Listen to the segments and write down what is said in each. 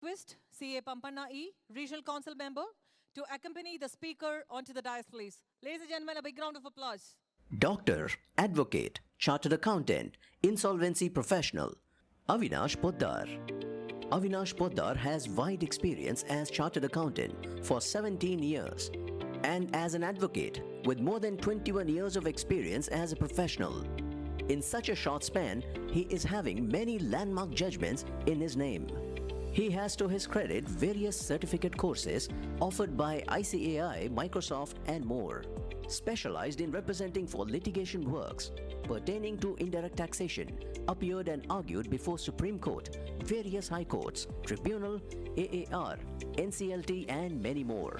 Request CA Pampanna E, Regional Council Member, to accompany the speaker onto the dais, please. Ladies and gentlemen, a big round of applause. Doctor, advocate, chartered accountant, insolvency professional, Avinash Poddar. Avinash Poddar has wide experience as chartered accountant for 17 years and as an advocate with more than 21 years of experience as a professional. In such a short span, he is having many landmark judgments in his name. He has to his credit various certificate courses offered by ICAI, Microsoft and more. Specialized in representing for litigation works pertaining to indirect taxation, appeared and argued before Supreme Court, various high courts, tribunal, AAR, NCLT and many more.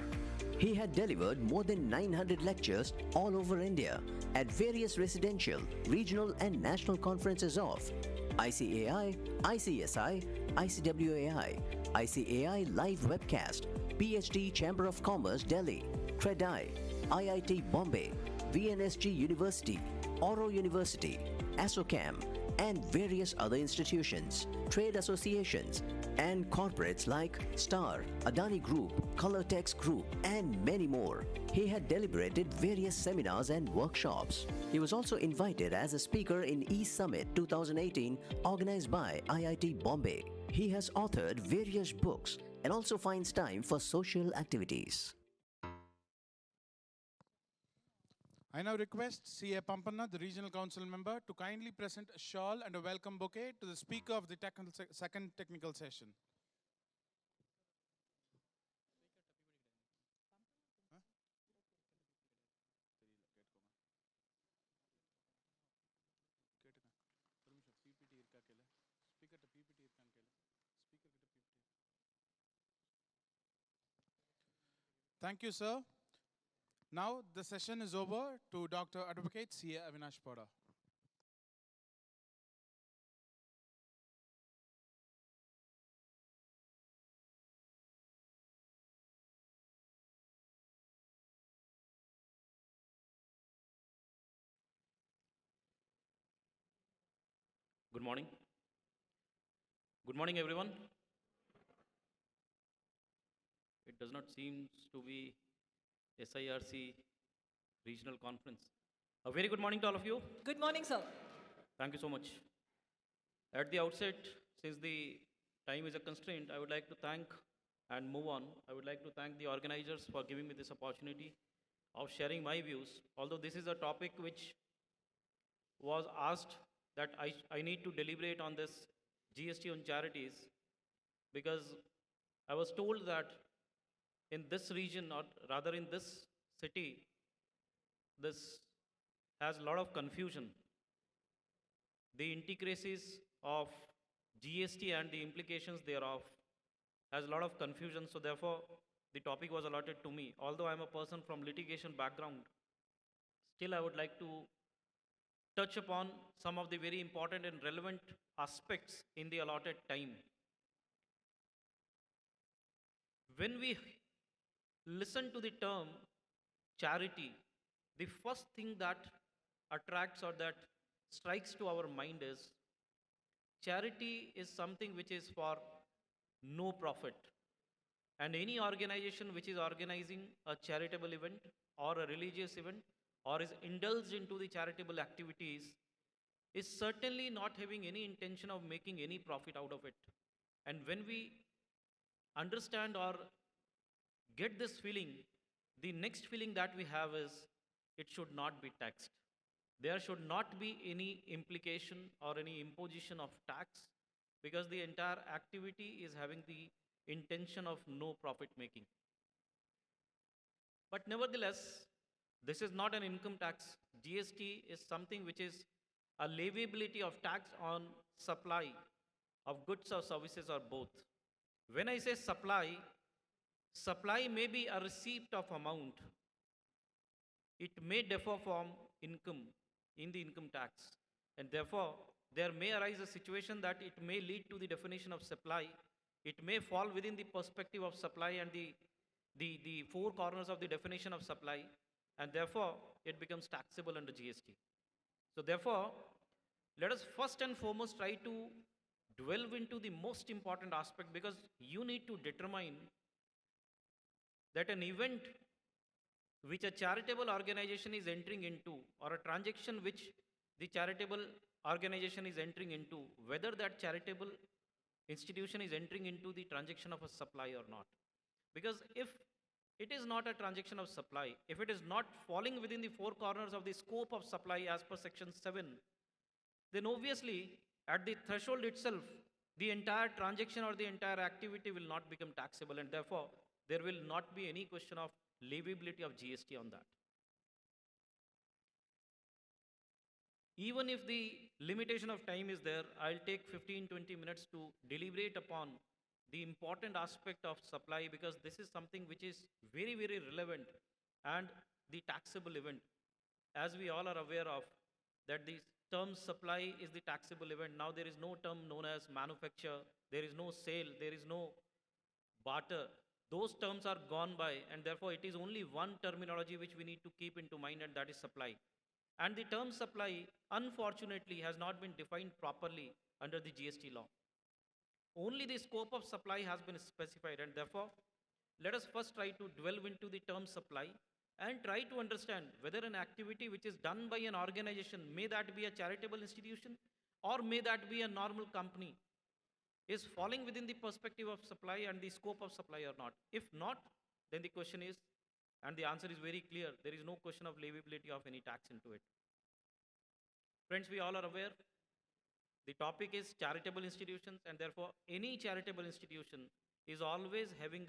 He had delivered more than 900 lectures all over India at various residential, regional and national conferences of ICAI, ICSI, ICWAI, ICAI Live Webcast, PhD Chamber of Commerce Delhi, TREDI, IIT Bombay, VNSG University, Oro University, ASSOCHAM, and various other institutions, trade associations, and corporates like Star, Adani Group, Colortex Group, and many more. He had deliberated various seminars and workshops. He was also invited as a speaker in E-Summit 2018 organized by IIT Bombay. He has authored various books and also finds time for social activities. I now request CA Pampanna, the Regional Council Member, to kindly present a shawl and a welcome bouquet to the speaker of the second technical session. Thank you, sir. Now the session is over to Dr. Advocate CA Avinash Poddar. Good morning. Good morning, everyone. It does not seem to be SIRC regional conference. A very good morning to all of you. Good morning, sir. Thank you so much. At the outset, since the time is a constraint, I would like to thank and move on. I would like to thank the organizers for giving me this opportunity of sharing my views. Although this is a topic which was asked that I need to deliberate on this GST on charities, because I was told that in this region, or rather in this city, this has a lot of confusion. The intricacies of GST and the implications thereof has a lot of confusion, so therefore the topic was allotted to me. Although I'm a person from litigation background, still I would like to touch upon some of the very important and relevant aspects in the allotted time. When we listen to the term charity, the first thing that attracts or that strikes to our mind is charity is something which is for no profit. And any organization which is organizing a charitable event or a religious event or is indulged into the charitable activities is certainly not having any intention of making any profit out of it. And when we understand or get this feeling, the next feeling that we have is it should not be taxed. There should not be any implication or any imposition of tax, because the entire activity is having the intention of no profit making. But nevertheless, this is not an income tax. GST is something which is a leviability of tax on supply of goods or services or both. When I say supply, supply may be a receipt of amount. It may differ from income in the income tax. And therefore, there may arise a situation that it may lead to the definition of supply. It may fall within the perspective of supply and the four corners of the definition of supply. And therefore, it becomes taxable under GST. So therefore, let us first and foremost try to delve into the most important aspect, because you need to determine that an event which a charitable organization is entering into, or a transaction which the charitable organization is entering into, whether that charitable institution is entering into the transaction of a supply or not. Because if it is not a transaction of supply, if it is not falling within the four corners of the scope of supply as per section 7, then obviously at the threshold itself, the entire transaction or the entire activity will not become taxable, and therefore there will not be any question of leviability of GST on that. Even if the limitation of time is there, I'll take 15-20 minutes to deliberate upon the important aspect of supply, because this is something which is very, very relevant, and the taxable event. As we all are aware of, that the term supply is the taxable event. Now there is no term known as manufacture, there is no sale, there is no barter. Those terms are gone by, and therefore it is only one terminology which we need to keep into mind, and that is supply. And the term supply, unfortunately, has not been defined properly under the GST law. Only the scope of supply has been specified, and therefore, let us first try to delve into the term supply and try to understand whether an activity which is done by an organization, may that be a charitable institution or may that be a normal company, is falling within the perspective of supply and the scope of supply or not. If not, then the question is, and the answer is very clear, there is no question of leviability of any tax into it. Friends, we all are aware, the topic is charitable institutions, and therefore any charitable institution is always having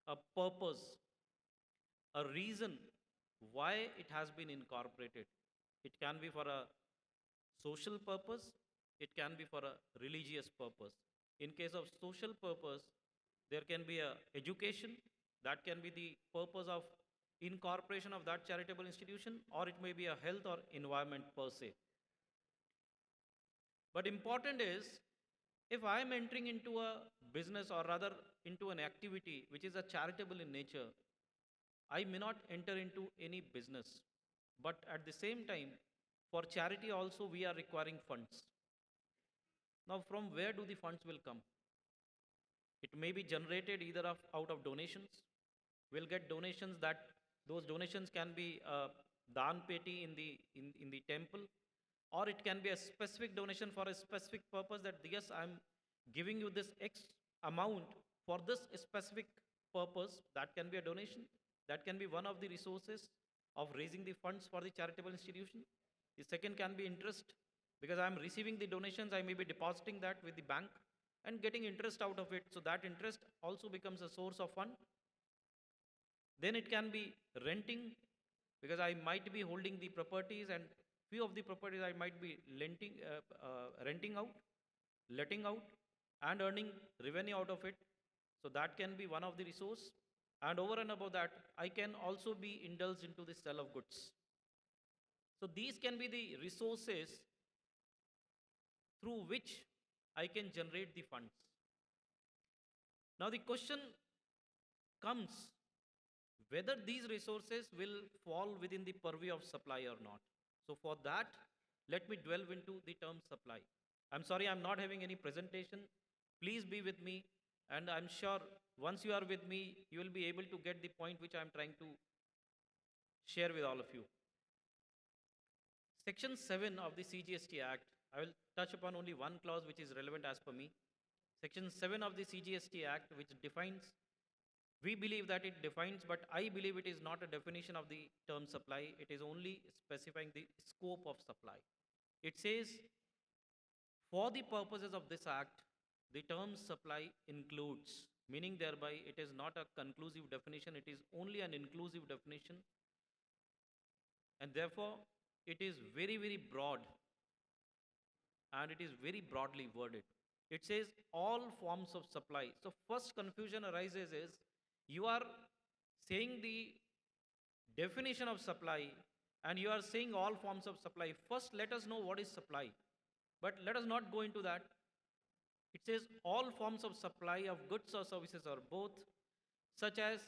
a purpose, a reason why it has been incorporated. It can be for a social purpose, it can be for a religious purpose. In case of social purpose, there can be a education, that can be the purpose of incorporation of that charitable institution, or it may be a health or environment per se. But important is, if I am entering into a business, or rather into an activity which is a charitable in nature, I may not enter into any business. But at the same time, for charity also we are requiring funds. Now from where do the funds will come? It may be generated either out of donations. We'll get donations, that those donations can be dhan peti in the temple, or it can be a specific donation for a specific purpose, that yes, I'm giving you this X amount for this specific purpose. That can be a donation. That can be one of the resources of raising the funds for the charitable institution. The second can be interest, because I'm receiving the donations, I may be depositing that with the bank and getting interest out of it. So that interest also becomes a source of fund. Then it can be renting, because I might be holding the properties, and few of the properties I might be renting out, letting out, and earning revenue out of it. So that can be one of the resource. And over and above that, I can also be indulged into the sale of goods. So these can be the resources through which I can generate the funds. Now the question comes, whether these resources will fall within the purview of supply or not. So for that, let me delve into the term supply. I'm sorry, I'm not having any presentation. Please be with me, and I'm sure once you are with me, you will be able to get the point which I'm trying to share with all of you. Section 7 of the CGST Act, I will touch upon only one clause which is relevant as per me. Section 7 of the CGST Act, which defines, we believe that it defines, but I believe it is not a definition of the term supply. It is only specifying the scope of supply. It says, for the purposes of this act, the term supply includes, meaning thereby it is not a conclusive definition, it is only an inclusive definition. And therefore, it is very, very broad, and it is very broadly worded. It says all forms of supply. So first confusion arises is, you are saying the definition of supply and you are saying all forms of supply. First, let us know what is supply. But let us not go into that. It says all forms of supply of goods or services, or both, such as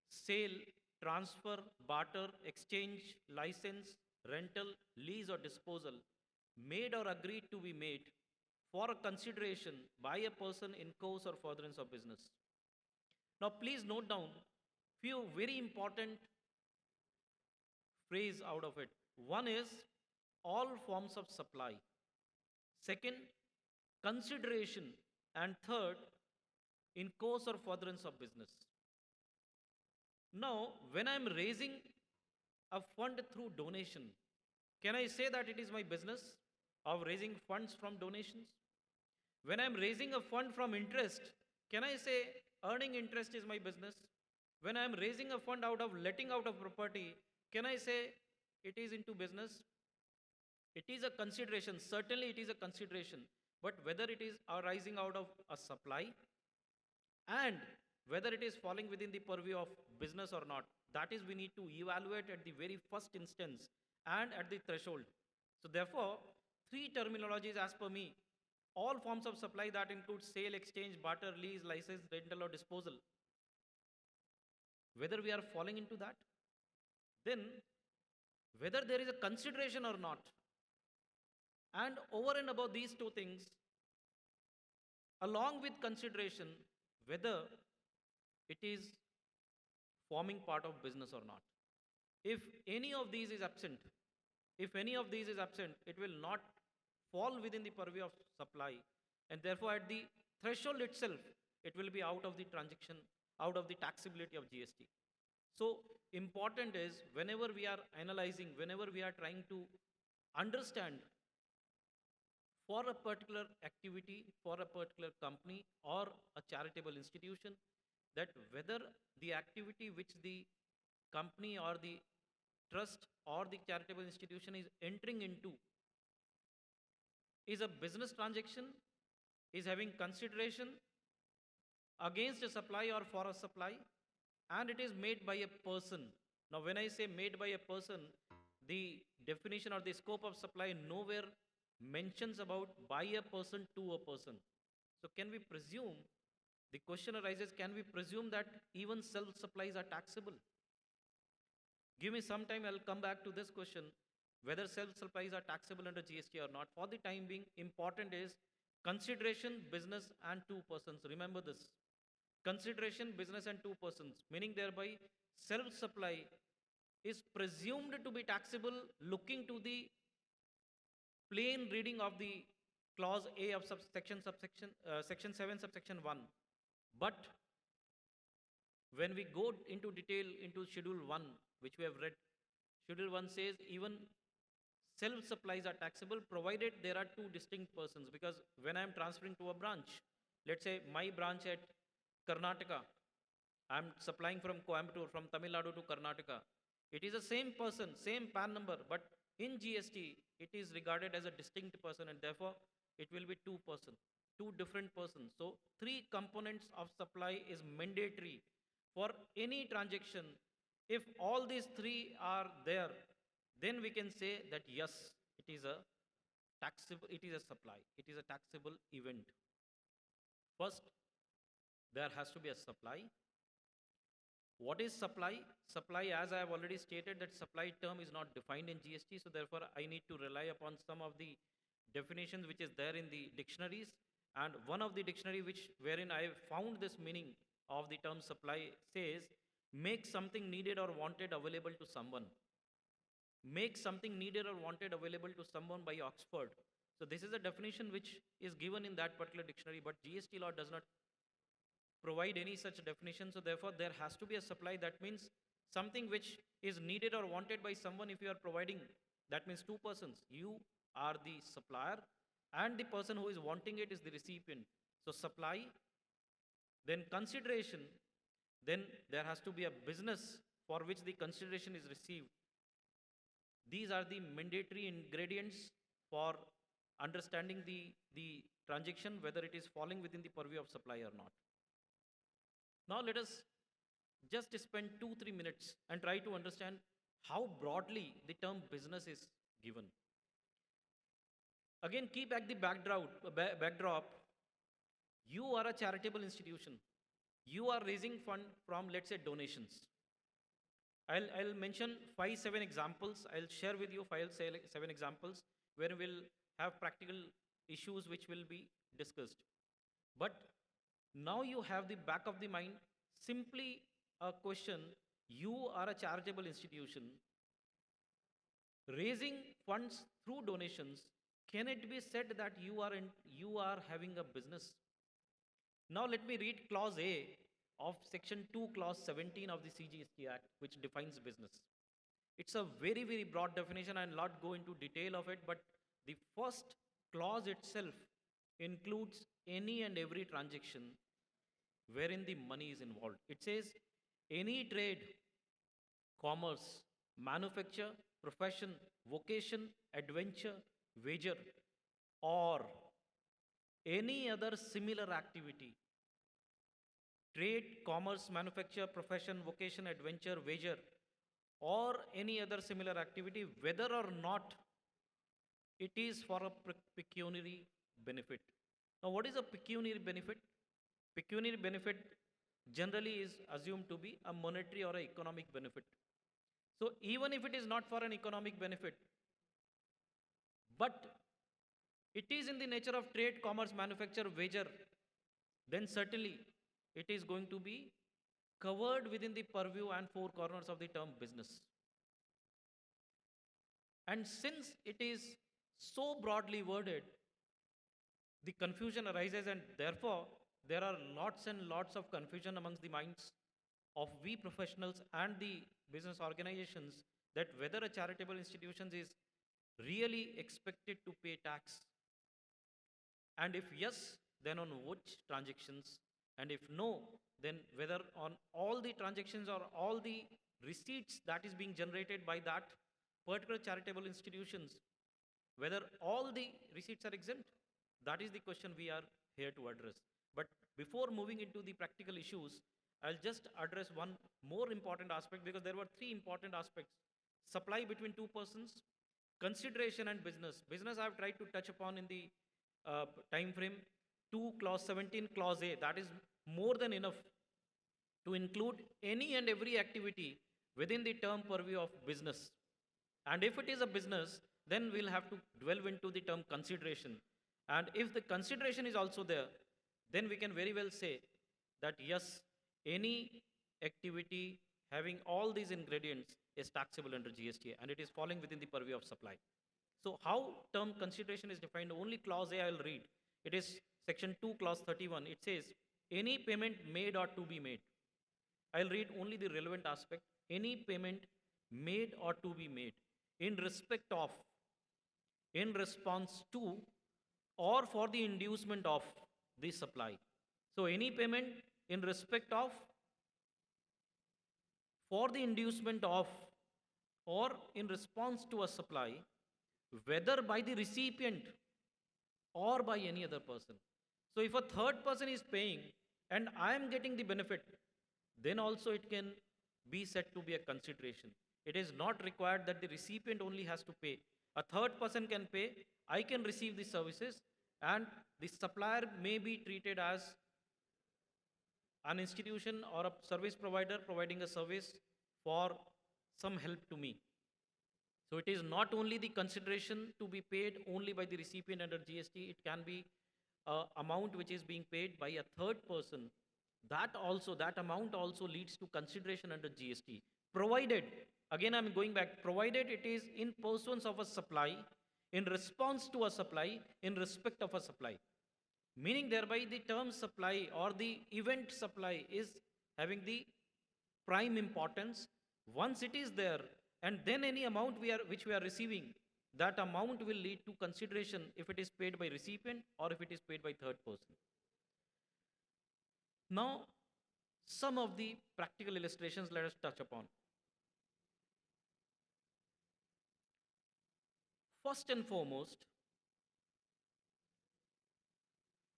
sale, transfer, barter, exchange, license, rental, lease or disposal, made or agreed to be made for a consideration by a person in course or furtherance of business. Now, please note down few very important phrase out of it. One is all forms of supply. Second, consideration. And third, in course or furtherance of business. Now, when I'm raising a fund through donation, can I say that it is my business of raising funds from donations? When I'm raising a fund from interest, can I say earning interest is my business? When I'm raising a fund out of letting out of property, can I say it is into business? It is a consideration. Certainly, it is a consideration. But whether it is arising out of a supply and whether it is falling within the purview of business or not, that is we need to evaluate at the very first instance and at the threshold. So therefore, three terminologies as per me: all forms of supply, that includes sale, exchange, barter, lease, license, rental or disposal. Whether we are falling into that, then whether there is a consideration or not, and over and above these two things, along with consideration, whether it is forming part of business or not. If any of these is absent, it will not fall within the purview of supply, and therefore at the threshold itself, it will be out of the transaction, out of the taxability of GST. So important is, whenever we are analyzing, whenever we are trying to understand for a particular activity, for a particular company or a charitable institution, that whether the activity which the company or the trust or the charitable institution is entering into is a business transaction, is having consideration against a supply or for a supply, and it is made by a person. Now, when I say made by a person, the definition or the scope of supply nowhere mentions about by a person to a person. So, can we presume, the question arises, can we presume that even self supplies are taxable? Give me some time, I'll come back to this question, whether self supplies are taxable under GST or not. For the time being, important is consideration, business, and two persons. Remember this: consideration, business, and two persons, meaning thereby self supply is presumed to be taxable looking to the plain reading of the clause A of section 7 subsection 1. But when we go into detail into schedule 1, which we have read, schedule 1 says even self supplies are taxable provided there are two distinct persons. Because when I am transferring to a branch, let's say my branch at Karnataka, I am supplying from Coimbatore, from Tamil Nadu to Karnataka, it is the same person, same PAN number, but in GST it is regarded as a distinct person, and therefore it will be two persons, two different persons. So three components of supply is mandatory for any transaction. If all these three are there, then we can say that yes, it is a taxable, it is a supply, it is a taxable event. First, there has to be a supply. What is supply? Supply, as I have already stated, that supply term is not defined in GST, so therefore I need to rely upon some of the definitions which is there in the dictionaries. And one of the dictionary wherein I found this meaning of the term supply says, make something needed or wanted available to someone. Make something needed or wanted available to someone by Oxford. So this is a definition which is given in that particular dictionary, but GST law does not provide any such definition. So therefore there has to be a supply. That means something which is needed or wanted by someone. If you are providing, that means two persons. You are the supplier and the person who is wanting it is the recipient. So supply, then consideration, then there has to be a business for which the consideration is received. These are the mandatory ingredients for understanding the transaction, whether it is falling within the purview of supply or not. Now let us just spend 2-3 minutes and try to understand how broadly the term business is given. Again, keep back the backdrop. You are a charitable institution. You are raising fund from, let's say, donations. I'll mention 5-7 examples. I'll share with you 5-7 examples where we'll have practical issues which will be discussed. But now you have the back of the mind simply a question. You are a charitable institution raising funds through donations. Can it be said that you are having a business? Now let me read clause A of section 2 clause 17 of the CGST Act, which defines business. It's a very, very broad definition. I'll not go into detail of it, but the first clause itself includes any and every transaction wherein the money is involved. It says any trade, commerce, manufacture, profession, vocation, adventure, wager, or any other similar activity. Trade, commerce, manufacture, profession, vocation, adventure, wager, or any other similar activity, whether or not it is for a pecuniary benefit. Now, what is a pecuniary benefit? Pecuniary benefit generally is assumed to be a monetary or an economic benefit. So, even if it is not for an economic benefit, but it is in the nature of trade, commerce, manufacture, wager, then certainly it is going to be covered within the purview and four corners of the term business. And since it is so broadly worded, the confusion arises, and therefore there are lots and lots of confusion amongst the minds of we professionals and the business organizations that whether a charitable institution is really expected to pay tax, and if yes, then on which transactions, and if no, then whether on all the transactions or all the receipts that is being generated by that particular charitable institutions, whether all the receipts are exempt. That is the question we are here to address. But before moving into the practical issues, I'll just address one more important aspect, because there were three important aspects: supply between two persons, consideration, and business. Business I have tried to touch upon in the time frame. 2 clause 17 clause A, that is more than enough to include any and every activity within the term purview of business. And if it is a business, then we'll have to delve into the term consideration. And if the consideration is also there, then we can very well say that yes, any activity having all these ingredients is taxable under GST, and it is falling within the purview of supply. So how term consideration is defined? Only clause A I will read. It is section 2 clause 31. It says any payment made or to be made. I'll read only the relevant aspect. Any payment made or to be made in respect of, in response to, or for the inducement of the supply. So any payment in respect of, for the inducement of, or in response to a supply, whether by the recipient or by any other person. So if a third person is paying and I am getting the benefit, then also it can be said to be a consideration. It is not required that the recipient only has to pay. A third person can pay, I can receive the services, and the supplier may be treated as an institution or a service provider providing a service for some help to me. So it is not only the consideration to be paid only by the recipient under GST, it can be amount which is being paid by a third person. That amount also leads to consideration under GST, provided, again I'm going back, provided it is in pursuance of a supply, in response to a supply, in respect of a supply. Meaning thereby the term supply or the event supply is having the prime importance. Once it is there, and then any amount which we are receiving, that amount will lead to consideration if it is paid by recipient or if it is paid by third person. Now, some of the practical illustrations let us touch upon. First and foremost,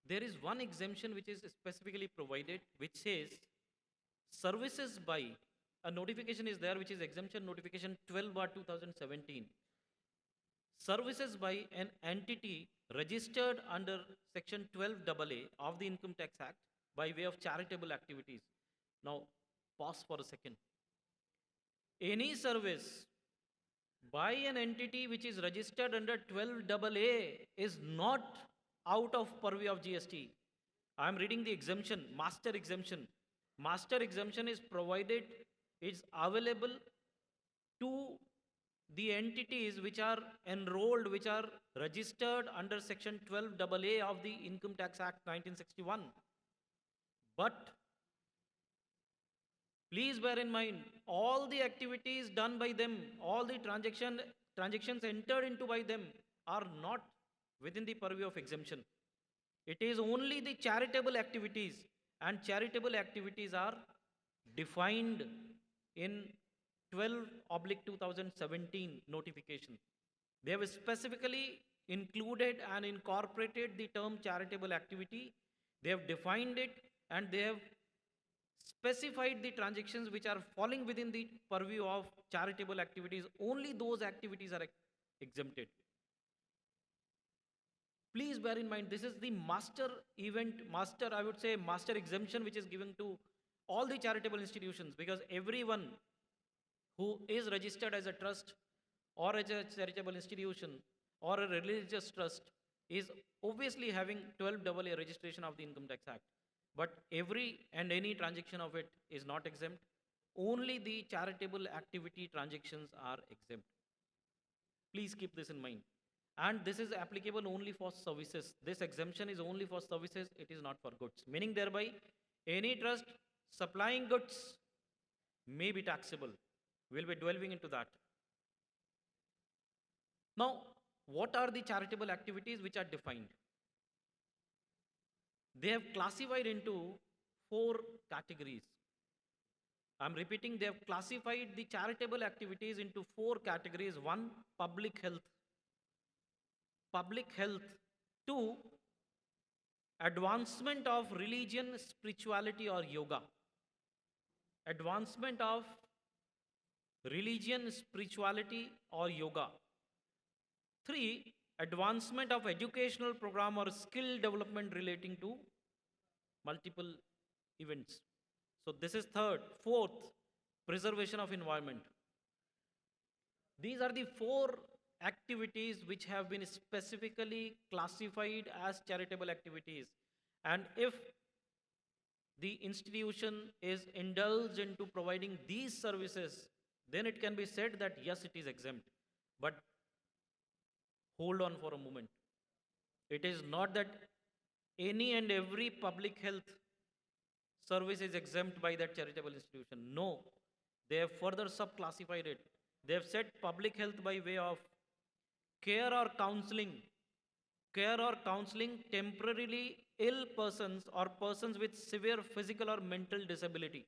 there is one exemption which is specifically provided, which says services by, a notification is there which is exemption notification 12/2017. Services by an entity registered under section 12AA of the Income Tax Act by way of charitable activities. Now, pause for a second. Any service by an entity which is registered under 12AA is not out of purview of GST. I am reading the exemption, master exemption. Master exemption is provided, is available to the entities which are enrolled, which are registered under Section 12AA of the Income Tax Act 1961. But please bear in mind, all the activities done by them, all the transactions entered into by them are not within the purview of exemption. It is only the charitable activities, and charitable activities are defined in 12/2017 notification. They have specifically included and incorporated the term charitable activity. They have defined it, and they have specified the transactions which are falling within the purview of charitable activities. Only those activities are exempted. Please bear in mind, this is the master exemption which is given to all the charitable institutions, because everyone who is registered as a trust or as a charitable institution or a religious trust is obviously having 12AA registration of the Income Tax Act. But every and any transaction of it is not exempt. Only the charitable activity transactions are exempt. Please keep this in mind. And this is applicable only for services. This exemption is only for services, it is not for goods. Meaning thereby, any trust supplying goods may be taxable. We'll be delving into that. Now, what are the charitable activities which are defined? They have classified into 4 categories. I'm repeating, they have classified the charitable activities into 4 categories. 1, public health. Public health. 2, advancement of religion, spirituality or yoga. Advancement of religion, spirituality or yoga. 3, advancement of educational program or skill development relating to multiple events. So this is 3rd. 4th, preservation of environment. These are the 4 activities which have been specifically classified as charitable activities. And if the institution is indulged into providing these services, then it can be said that yes, it is exempt. But hold on for a moment. It is not that any and every public health service is exempt by that charitable institution. No, they have further subclassified it. They have said public health by way of care or counseling temporarily ill persons or persons with severe physical or mental disability,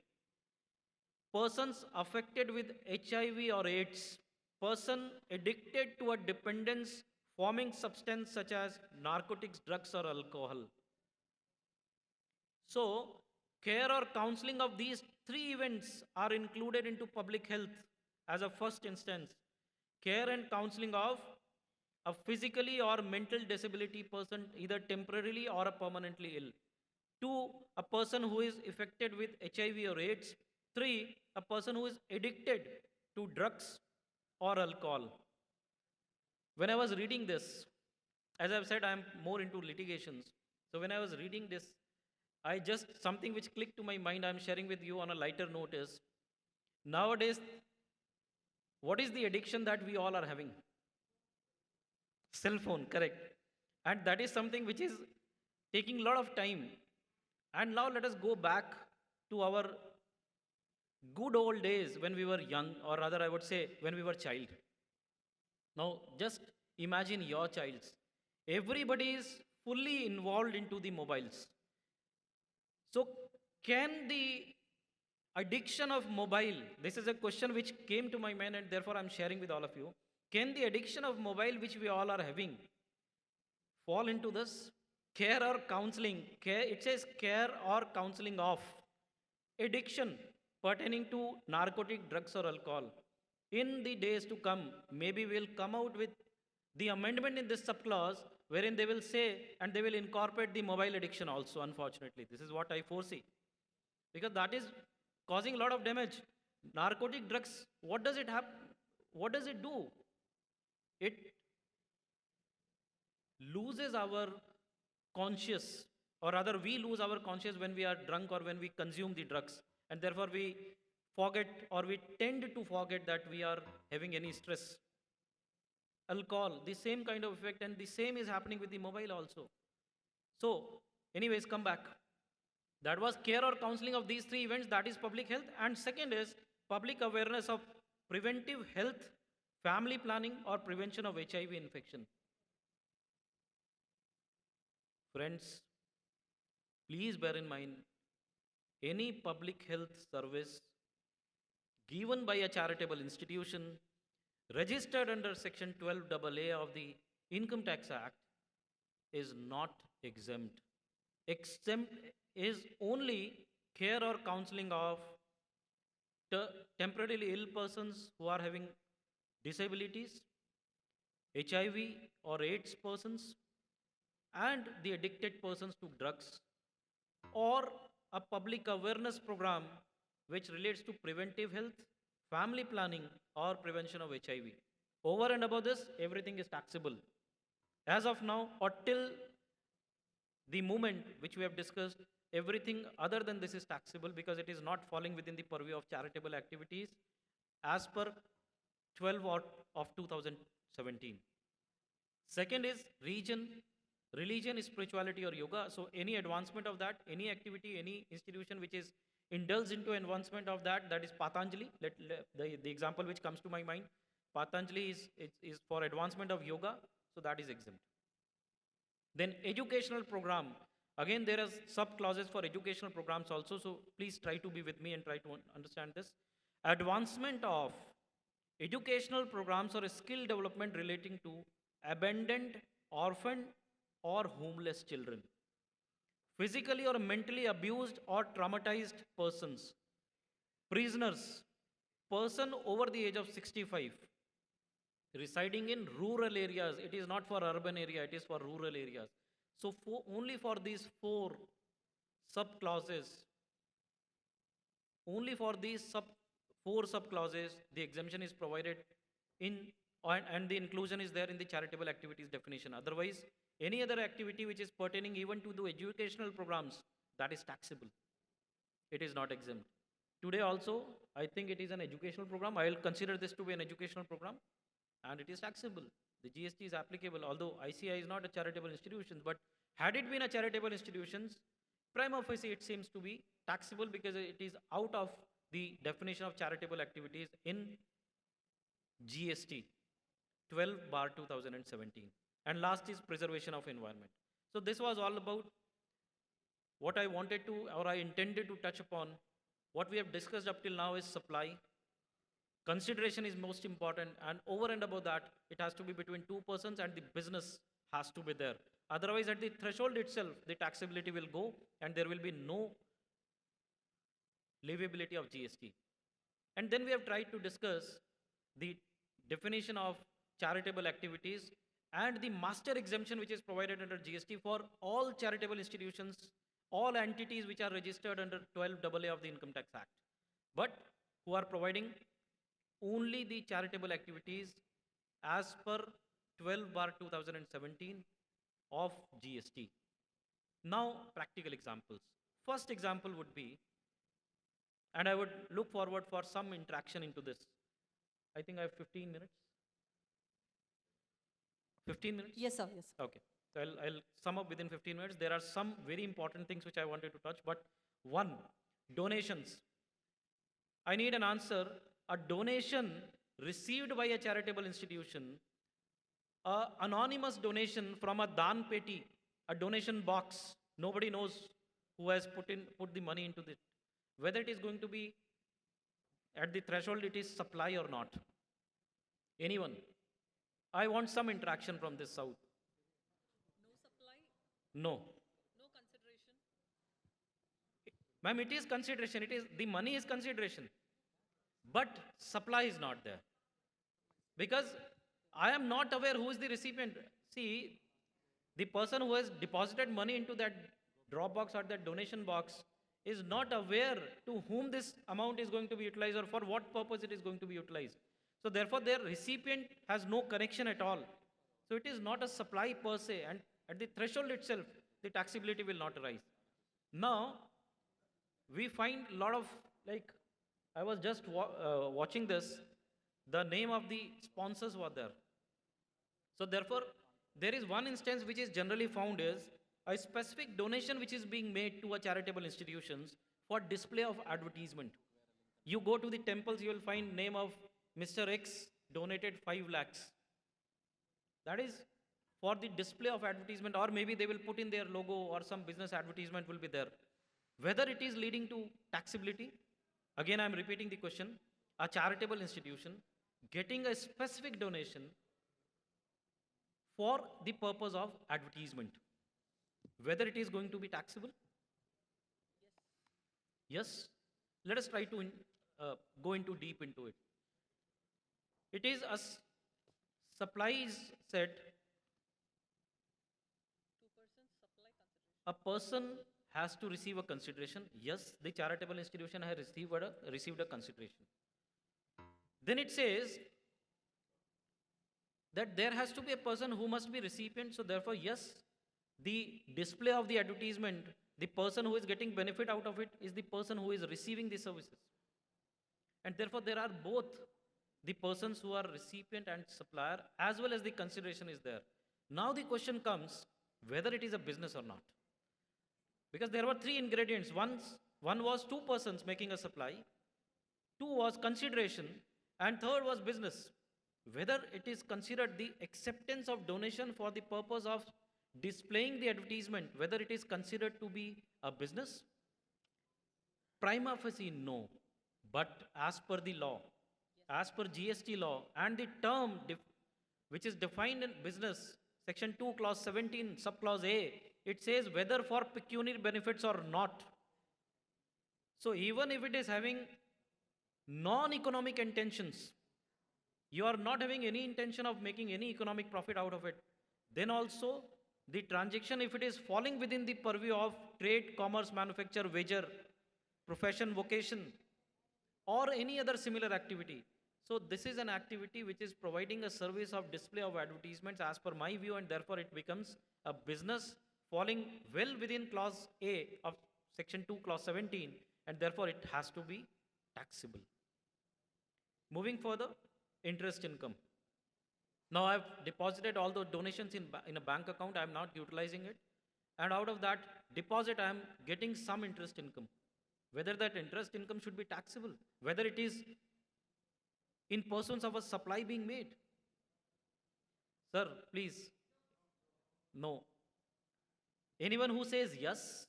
persons affected with HIV or AIDS, person addicted to a dependence forming substance such as narcotics, drugs or alcohol. So, care or counseling of these 3 events are included into public health as a first instance. Care and counseling of a physically or mental disability person, either temporarily or permanently ill. 2, a person who is affected with HIV or AIDS. 3, a person who is addicted to drugs or alcohol. When I was reading this, as I've said, I'm more into litigations. So when I was reading this, something which clicked to my mind, I'm sharing with you on a lighter note is, nowadays, what is the addiction that we all are having? Cell phone, correct. And that is something which is taking a lot of time. And now let us go back to our good old days when we were young, or rather I would say when we were child. Now just imagine your child's. Everybody is fully involved into the mobiles. So can the addiction of mobile, this is a question which came to my mind and therefore I'm sharing with all of you. Can the addiction of mobile which we all are having fall into this? Care or counseling, it says care or counseling of addiction pertaining to narcotic, drugs or alcohol. In the days to come, maybe we'll come out with the amendment in this subclause wherein they will say, and they will incorporate the mobile addiction also, unfortunately. This is what I foresee. Because that is causing a lot of damage. Narcotic drugs, what does it have? What does it do? It loses our conscious, or rather, we lose our conscious when we are drunk or when we consume the drugs, and therefore we forget or we tend to forget that we are having any stress. Alcohol, the same kind of effect, and the same is happening with the mobile also. So, anyways, come back. That was care or counseling of these three events, that is public health. And second is public awareness of preventive health, family planning, or prevention of HIV infection. Friends, please bear in mind any public health service given by a charitable institution registered under Section 12AA of the Income Tax Act is not exempt. Exempt is only care or counseling of temporarily ill persons who are having disabilities, HIV or AIDS persons, and the addicted persons to drugs, or a public awareness program which relates to preventive health, family planning, or prevention of HIV. Over and above this, everything is taxable. As of now, or till the moment which we have discussed, everything other than this is taxable because it is not falling within the purview of charitable activities as per 12 of 2017. Second is religion, spirituality, or yoga. So any advancement of that, any activity, any institution which is indulged into advancement of that, that is Patanjali. The example which comes to my mind, Patanjali is for advancement of yoga, so that is exempt. Then educational program. Again, there are sub-clauses for educational programs also, so please try to be with me and try to understand this. Advancement of educational programs or skill development relating to abandoned, orphaned, or homeless children. Physically or mentally abused or traumatized persons. Prisoners, person over the age of 65, residing in rural areas. It is not for urban area, it is for rural areas. So only for these four sub-clauses, four sub-clauses, the exemption is provided in, and the inclusion is there in the charitable activities definition. Otherwise, any other activity which is pertaining even to the educational programs, that is taxable. It is not exempt. Today also, I think it is an educational program. I will consider this to be an educational program, and it is taxable. The GST is applicable, although ICI is not a charitable institution, but had it been a charitable institution, prima facie it seems to be taxable because it is out of the definition of charitable activities in GST 12/2017. And last is preservation of environment. So this was all about what I wanted to, or I intended to touch upon. What we have discussed up till now is supply. Consideration is most important, and over and above that, it has to be between two persons and the business has to be there. Otherwise, at the threshold itself, the taxability will go and there will be no leviability of GST. And then we have tried to discuss the definition of charitable activities and the master exemption which is provided under GST for all charitable institutions, all entities which are registered under 12AA of the Income Tax Act, but who are providing only the charitable activities as per 12/2017 of GST. Now, practical examples. First example would be, and I would look forward for some interaction into this. I think I have 15 minutes. 15 minutes? Yes, sir. Yes. Okay. So I'll sum up within 15 minutes. There are some very important things which I wanted to touch, but one, donations. I need an answer. A donation received by a charitable institution, a anonymous donation from a dan peti, a donation box, nobody knows who has put the money into it. Whether it is going to be at the threshold, it is supply or not. Anyone? I want some interaction from this south. No supply, No. no consideration. Ma'am, it is consideration. It is, the money is consideration. But supply is not there. Because I am not aware who is the recipient. See, the person who has deposited money into that drop box or that donation box is not aware to whom this amount is going to be utilized or for what purpose it is going to be utilized. So therefore, their recipient has no connection at all. So it is not a supply per se, and at the threshold itself, the taxability will not arise. Now, we find a lot of, like, I was just watching this, the name of the sponsors were there. So therefore, there is one instance which is generally found is a specific donation which is being made to a charitable institutions for display of advertisement. You go to the temples, you will find name of Mr. X donated 5 lakhs. That is for the display of advertisement, or maybe they will put in their logo or some business advertisement will be there. Whether it is leading to taxability, again I am repeating the question, a charitable institution getting a specific donation for the purpose of advertisement, whether it is going to be taxable? Yes. Let us try to go into deep into it. It is supply is said, a person has to receive a consideration. Yes, the charitable institution has received a consideration. Then it says that there has to be a person who must be recipient. So therefore, yes, the display of the advertisement, the person who is getting benefit out of it is the person who is receiving the services. And therefore, there are both the persons who are recipient and supplier, as well as the consideration is there. Now the question comes whether it is a business or not. Because there were 3 ingredients. One was 2 persons making a supply, 2 was consideration, and 3rd was business. Whether it is considered the acceptance of donation for the purpose of displaying the advertisement, whether it is considered to be a business? Prima facie, no. But as per the law, as per GST law, and the term which is defined in business, section 2, clause 17, subclause A, it says whether for pecuniary benefits or not. So even if it is having non-economic intentions, you are not having any intention of making any economic profit out of it, then also the transaction, if it is falling within the purview of trade, commerce, manufacture, wager, profession, vocation, or any other similar activity. So this is an activity which is providing a service of display of advertisements as per my view, and therefore it becomes a business falling well within clause A of section 2, clause 17, and therefore it has to be taxable. Moving further, interest income. Now I've deposited all the donations in a bank account, I'm not utilizing it, and out of that deposit I am getting some interest income. Whether that interest income should be taxable, whether it is in pursuance of a supply being made. Sir, please. No. Anyone who says yes,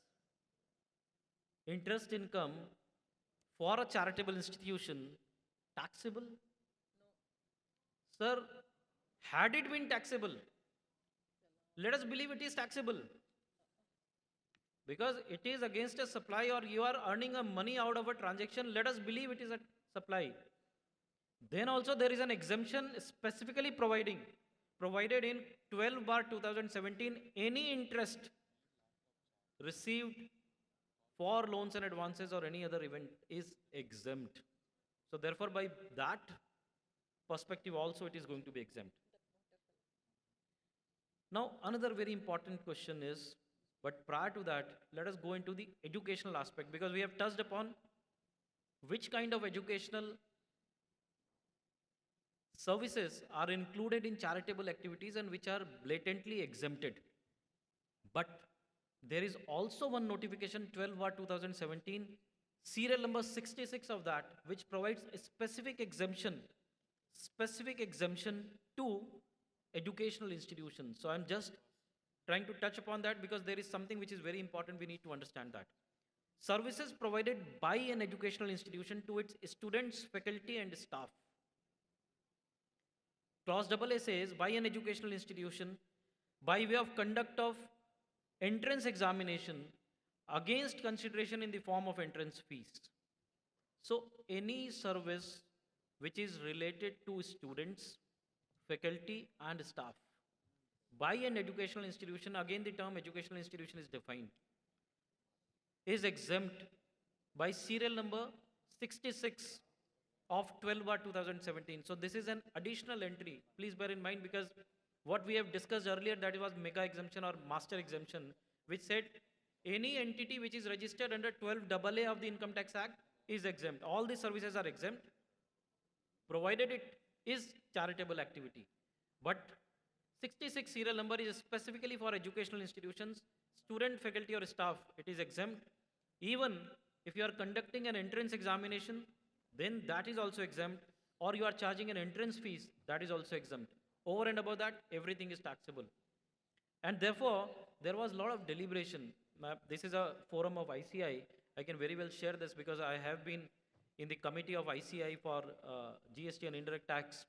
interest income for a charitable institution, taxable? No. Sir, had it been taxable, let us believe it is taxable. Because it is against a supply, or you are earning a money out of a transaction, let us believe it is a supply. Then also there is an exemption specifically provided in 12/2017, any interest received for loans and advances or any other event is exempt. So therefore by that perspective also it is going to be exempt. Now another very important question is, but prior to that, let us go into the educational aspect, because we have touched upon which kind of educational services are included in charitable activities and which are blatantly exempted. But there is also one notification 12/2017, serial number 66 of that, which provides a specific exemption to educational institutions. So I'm just trying to touch upon that because there is something which is very important, we need to understand that. Services provided by an educational institution to its students, faculty and staff. Clause AA says, by an educational institution, by way of conduct of entrance examination against consideration in the form of entrance fees. So any service which is related to students, faculty and staff by an educational institution, again the term educational institution is defined, is exempt by serial number 66 of 12/2017. So this is an additional entry. Please bear in mind, because what we have discussed earlier, that was mega exemption or master exemption, which said any entity which is registered under 12AA of the Income Tax Act is exempt. All these services are exempt, provided it is charitable activity. But 66 serial number is specifically for educational institutions, student, faculty or staff, it is exempt. Even if you are conducting an entrance examination, then that is also exempt, or you are charging an entrance fees, that is also exempt. Over and above that, everything is taxable. And therefore, there was a lot of deliberation. This is a forum of ICI. I can very well share this because I have been in the committee of ICI for GST and indirect tax.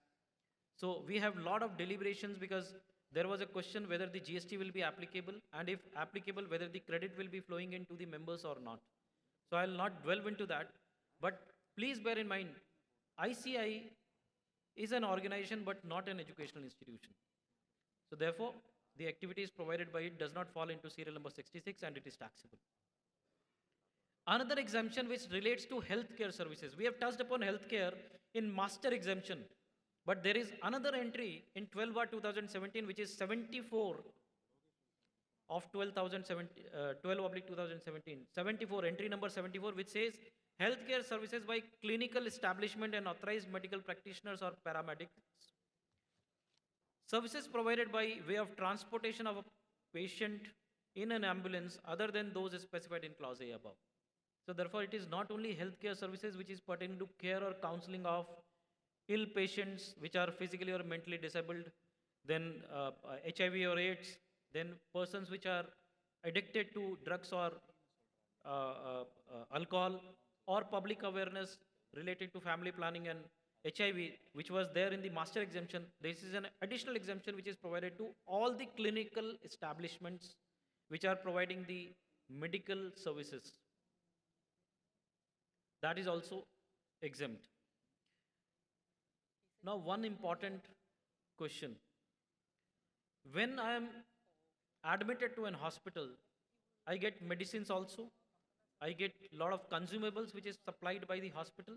So we have a lot of deliberations because there was a question whether the GST will be applicable, and if applicable, whether the credit will be flowing into the members or not. So I'll not delve into that, but please bear in mind, ICI is an organization but not an educational institution. So therefore, the activities provided by it does not fall into serial number 66 and it is taxable. Another exemption which relates to healthcare services. We have touched upon healthcare in master exemption, but there is another entry in 12/2017 which is 74 of 12/2017, 74, entry number 74, which says healthcare services by clinical establishment and authorized medical practitioners or paramedics. Services provided by way of transportation of a patient in an ambulance other than those specified in clause A above. So therefore, it is not only healthcare services which is pertaining to care or counseling of ill patients which are physically or mentally disabled, then HIV or AIDS, then persons which are addicted to drugs or alcohol, or public awareness related to family planning and HIV, which was there in the master exemption. This is an additional exemption which is provided to all the clinical establishments which are providing the medical services. That is also exempt. Now, one important question. When I am admitted to an hospital, I get medicines also. I get a lot of consumables which is supplied by the hospital.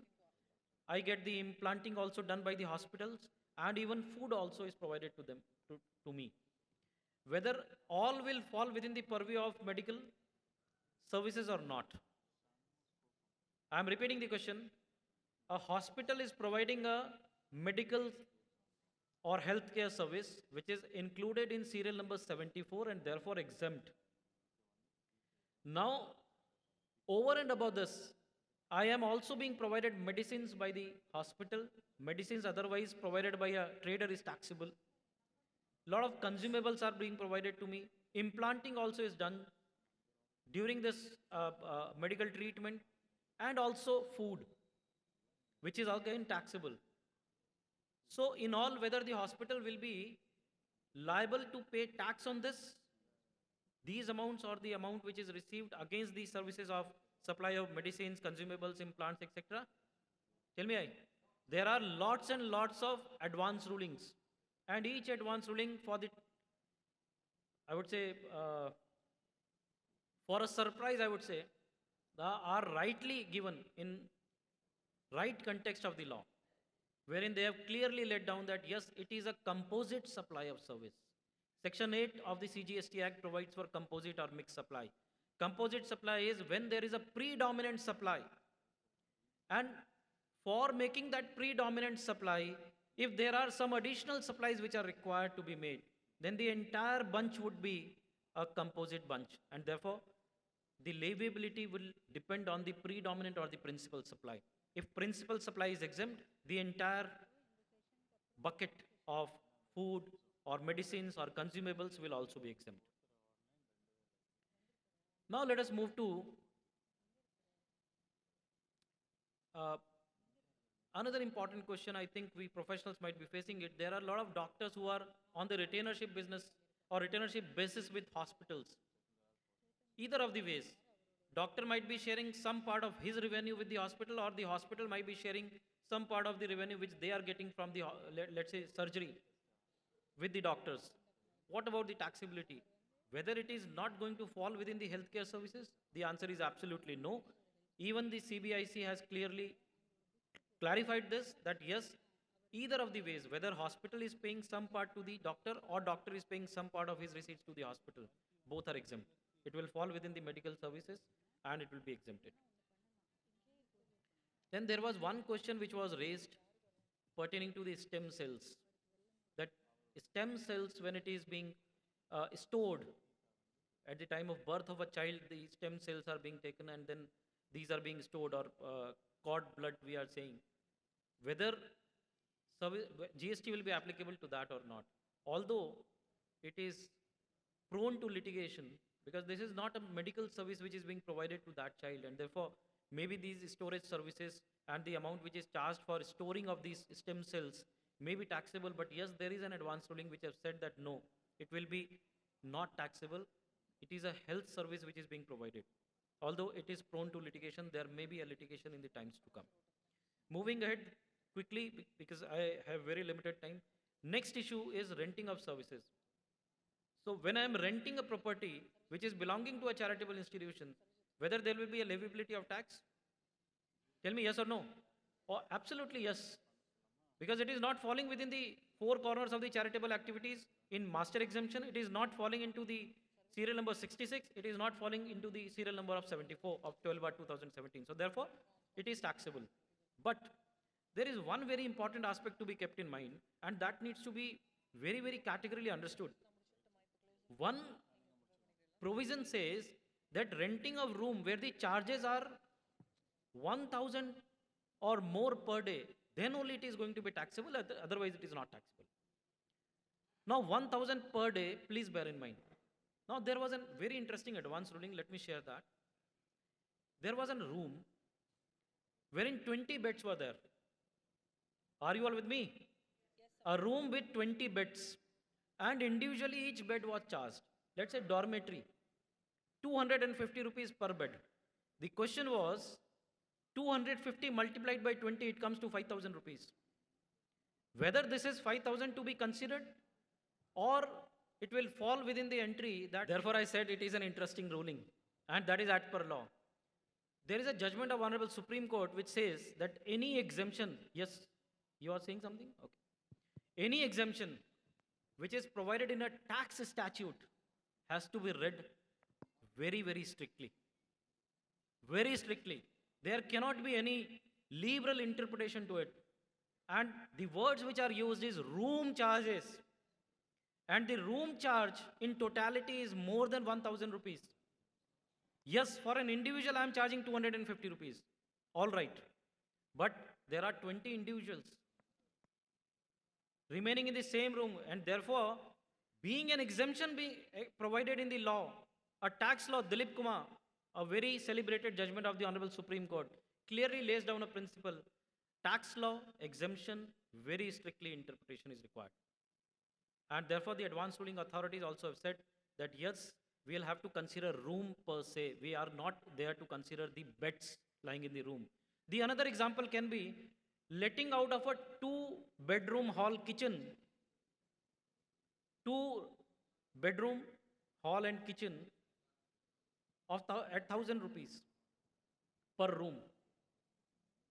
I get the implanting also done by the hospitals, and even food also is provided to them, to me. Whether all will fall within the purview of medical services or not. I am repeating the question. A hospital is providing a medical or healthcare service which is included in serial number 74 and therefore exempt. Now, over and above this, I am also being provided medicines by the hospital. Medicines otherwise provided by a trader is taxable. Lot of consumables are being provided to me. Implanting also is done during this medical treatment, and also food, which is again taxable. So in all, whether the hospital will be liable to pay tax on this, these amounts or the amount which is received against the services of supply of medicines, consumables, implants, etc. Tell me, there are lots and lots of advance rulings, and each advance ruling for the, I would say, for a surprise, I would say, are rightly given in right context of the law, wherein they have clearly laid down that yes, it is a composite supply of service. Section 8 of the CGST Act provides for composite or mixed supply. Composite supply is when there is a predominant supply. And for making that predominant supply, if there are some additional supplies which are required to be made, then the entire bunch would be a composite bunch. And therefore, the leviability will depend on the predominant or the principal supply. If principal supply is exempt, the entire bucket of food or medicines or consumables will also be exempt. Now let us move to another important question. I think we professionals might be facing it. There are a lot of doctors who are on the retainership business or retainership basis with hospitals. Either of the ways, doctor might be sharing some part of his revenue with the hospital, or the hospital might be sharing some part of the revenue which they are getting from the, let's say, surgery with the doctors. What about the taxability? Whether it is not going to fall within the healthcare services? The answer is absolutely no. Even the CBIC has clearly clarified this, that yes, either of the ways, whether hospital is paying some part to the doctor or doctor is paying some part of his receipts to the hospital, both are exempt. It will fall within the medical services and it will be exempted. Then there was one question which was raised pertaining to the stem cells. That stem cells, when it is being stored at the time of birth of a child, the stem cells are being taken and then these are being stored, or cord blood we are saying. Whether GST will be applicable to that or not. Although it is prone to litigation because this is not a medical service which is being provided to that child, and therefore maybe these storage services and the amount which is charged for storing of these stem cells may be taxable. But yes, there is an advance ruling which have said that no, it will be not taxable. It is a health service which is being provided. Although it is prone to litigation, there may be a litigation in the times to come. Moving ahead quickly because I have very limited time. Next issue is renting of services. So when I am renting a property which is belonging to a charitable institution, whether there will be a leviability of tax? Tell me yes or no. Oh, absolutely yes. Because it is not falling within the four corners of the charitable activities. In master exemption, it is not falling into the serial number 66. It is not falling into the serial number of 74 of 12/2017. So therefore, it is taxable. But there is one very important aspect to be kept in mind, and that needs to be very, very categorically understood. One provision says that renting of room where the charges are 1,000 or more per day, then only it is going to be taxable, otherwise it is not taxable. Now 1,000 per day, please bear in mind. Now there was a very interesting advance ruling, let me share that. There was a room wherein 20 beds were there. Are you all with me? Yes, a room with 20 beds, and individually each bed was charged. Let's say dormitory, 250 rupees per bed. The question was, 250 multiplied by 20, it comes to 5,000 rupees. Whether this is 5,000 to be considered or it will fall within the entry that, therefore I said it is an interesting ruling, and that is as per law. There is a judgment of Honorable Supreme Court which says that any exemption, yes, you are saying something? Okay. Any exemption which is provided in a tax statute has to be read very, very strictly. Very strictly. There cannot be any liberal interpretation to it. And the words which are used is room charges. And the room charge in totality is more than 1,000 rupees. Yes, for an individual I am charging 250 rupees. All right. But there are 20 individuals remaining in the same room, and therefore, being an exemption being provided in the law, a tax law, Dilip Kumar, a very celebrated judgment of the Honorable Supreme Court, clearly lays down a principle. Tax law, exemption, very strictly interpretation is required. And therefore, the advanced ruling authorities also have said that yes, we will have to consider room per se. We are not there to consider the beds lying in the room. The another example can be letting out of a 2-bedroom hall kitchen, 2-bedroom hall and kitchen at 1,000 rupees per room,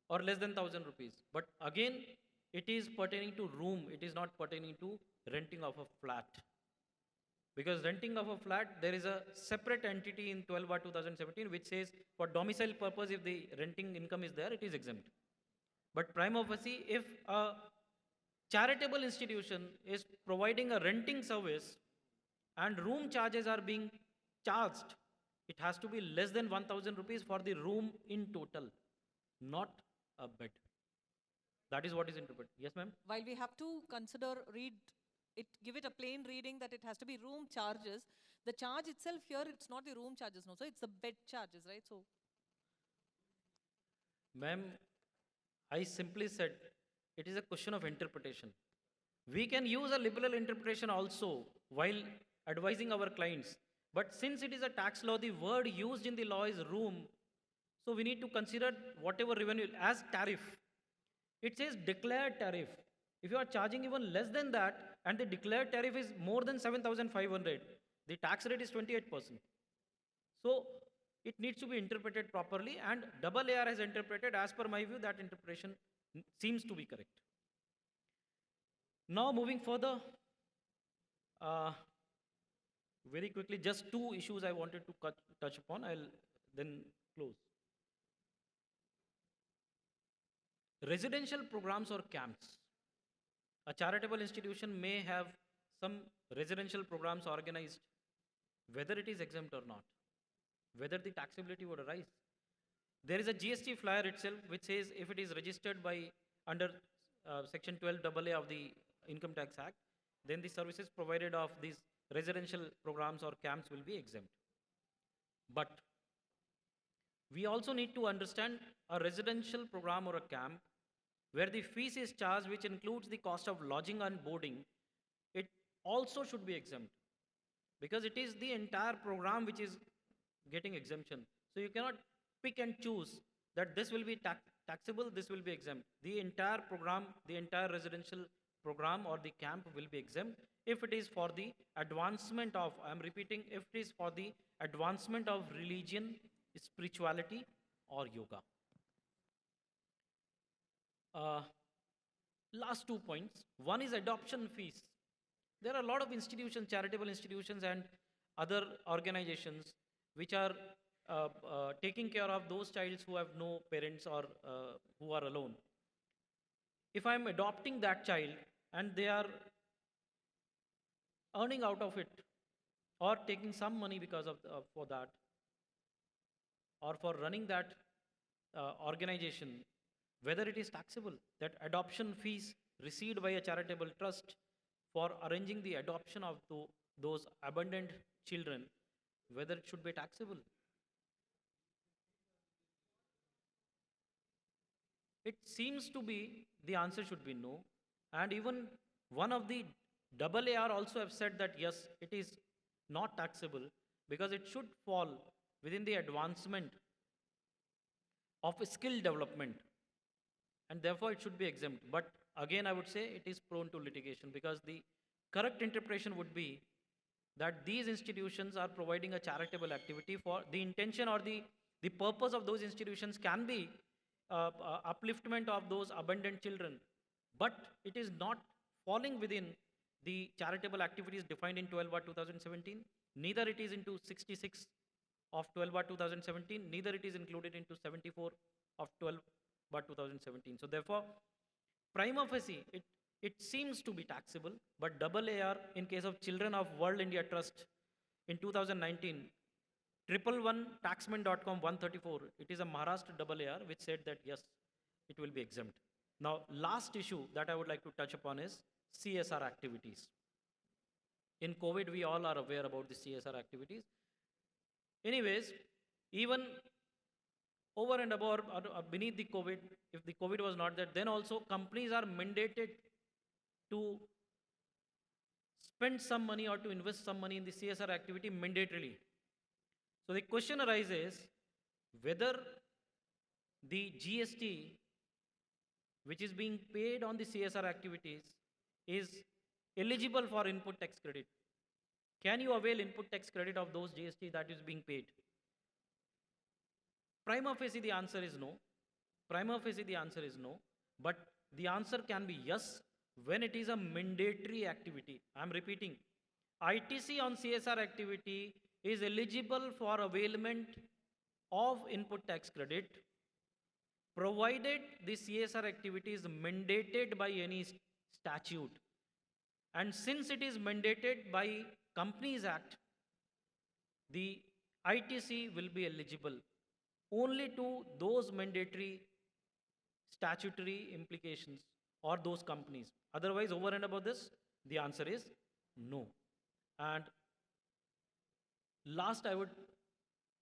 or less than 1,000 rupees. But again, it is pertaining to room, it is not pertaining to renting of a flat. Because renting of a flat, there is a separate entity in 12/2017 which says for domicile purpose, if the renting income is there, it is exempt. But prima facie, if a charitable institution is providing a renting service and room charges are being charged, it has to be less than 1,000 rupees for the room in total, not a bed. That is what is interpreted. Yes, ma'am? While we have to consider, give it a plain reading that it has to be room charges, the charge itself here, it's not the room charges, no, so it's the bed charges, right? So, Ma'am, I simply said it is a question of interpretation. We can use a liberal interpretation also while advising our clients. But since it is a tax law, the word used in the law is room. So we need to consider whatever revenue as tariff. It says declared tariff. If you are charging even less than that and the declared tariff is more than 7,500, the tax rate is 28%. So it needs to be interpreted properly, and AAR has interpreted, as per my view, that interpretation seems to be correct. Now moving further, Very quickly, just two issues I wanted to touch upon. I'll then close. Residential programs or camps. A charitable institution may have some residential programs organized, whether it is exempt or not, whether the taxability would arise. There is a GST flyer itself which says if it is registered by under section 12AA of the Income Tax Act, then the services provided of these residential programs or camps will be exempt. But we also need to understand a residential program or a camp where the fees is charged, which includes the cost of lodging and boarding, it also should be exempt, because it is the entire program which is getting exemption. So you cannot pick and choose that this will be taxable, this will be exempt. The entire program, the entire residential program or the camp will be exempt if it is for the advancement of, I am repeating, if it is for the advancement of religion, spirituality or yoga. Last 2 points. One is adoption fees. There are a lot of institutions, charitable institutions and other organizations which are taking care of those childs who have no parents or who are alone. If I am adopting that child and they are earning out of it or taking some money because of for that or for running that organization, whether it is taxable, that adoption fees received by a charitable trust for arranging the adoption of those abandoned children, whether it should be taxable. It seems to be the answer should be no. And even one of the AAR also have said that yes, it is not taxable because it should fall within the advancement of skill development, and therefore it should be exempt. But again, I would say it is prone to litigation, because the correct interpretation would be that these institutions are providing a charitable activity for the intention or the purpose of those institutions can be upliftment of those abandoned children, but it is not falling within the charitable activities defined in 12/2017, neither it is into 66 of 12/2017, neither it is included into 74 of 12/2017. So therefore, prima facie, it seems to be taxable, but AAR in case of Children of World India Trust in 2019, 111taxman.com 134, it is a Maharashtra AAR which said that yes, it will be exempt. Now, last issue that I would like to touch upon is CSR activities. In COVID, we all are aware about the CSR activities. Anyways, even over and above or beneath the COVID, if the COVID was not there, then also companies are mandated to spend some money or to invest some money in the CSR activity mandatorily. So the question arises whether the GST which is being paid on the CSR activities is eligible for input tax credit. Can you avail input tax credit of those GST that is being paid? Prima facie the answer is no. Prima facie the answer is no. But the answer can be yes when it is a mandatory activity. I am repeating. ITC on CSR activity is eligible for availment of input tax credit provided the CSR activity is mandated by any statute. And since it is mandated by Companies Act, the ITC will be eligible only to those mandatory statutory implications or those companies. Otherwise, over and above this, the answer is no. And last, I would